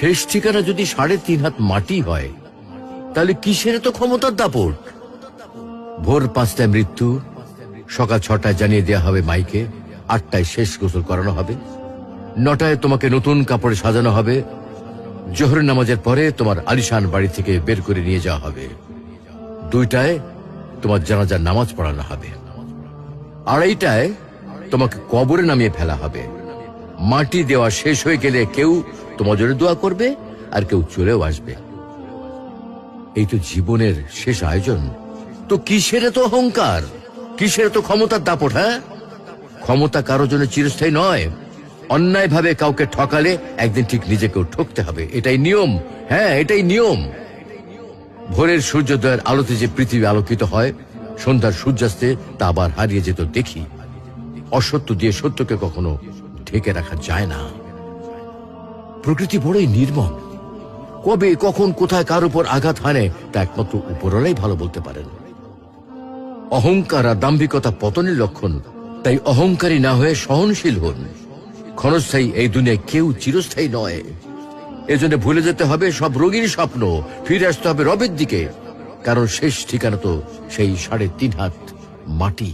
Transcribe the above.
শেষ ঠিকানা যদি 3.5 হাত মাটি হয়, তাহলে কিসের তো ক্ষমতার দাপট? ভোর 5টায় মৃত্যু, সকাল 6টায় জানিয়ে দেওয়া হবে মাইকে, 8টায় শেষ গোসল করানো হবে, 9টায় তোমাকে নতুন কাপড়ে সাজানো হবে, জোহরের নামাজের পরে তোমার আলিশান বাড়ি থেকে বের করে নিয়ে যাওয়া হবে, 2টায় তোমার জানাজার নামাজ পড়ানো হবে, 2:30টায় তোমাকে কবরে নামিয়ে ফেলা হবে। মাটি দেওয়া শেষ হয়ে গেলে কেউ তোমার জন্য দোয়া করবে, আর কেউ চলেও আসবে। এই তো জীবনের শেষ আয়োজন। তো কিসের তো অহংকার, কিসের তো ক্ষমতার দাপট? হ্যাঁ, ক্ষমতা কারোর জন্য চিরস্থায়ী নয়। অন্যায় ভাবে কাউকে ঠকালে একদিন ঠিক নিজেকেও ঠকতে হবে, এটাই নিয়ম। হ্যাঁ, এটাই নিয়ম। ভোরের সূর্যোদয়ের আলোতে যে পৃথিবী আলোকিত হয়, সন্ধ্যার সূর্যাস্তে তা আবার হারিয়ে যেত দেখি। অসত্য দিয়ে সত্যকে কখনো ঢেকে রাখা যায় না। প্রকৃতি বড়ই নির্মম। কবে কখন কোথায় কার উপর আঘাত হানে তা একমাত্র উপরওয়ালাই ভালো বলতে পারেন। অহংকার আর দাম্ভিকতা পতনের লক্ষণ, তাই অহংকারী না হয়ে সহনশীল হন। ক্ষণস্থায়ী এই দুনিয়ায় কেউ চিরস্থায়ী নয়। এজন্য ভুলে যেতে হবে সব রঙিন স্বপ্ন, ফিরে আসতে হবে রবের দিকে, কারণ শেষ ঠিকানা তো সেই 3.5 হাত মাটি।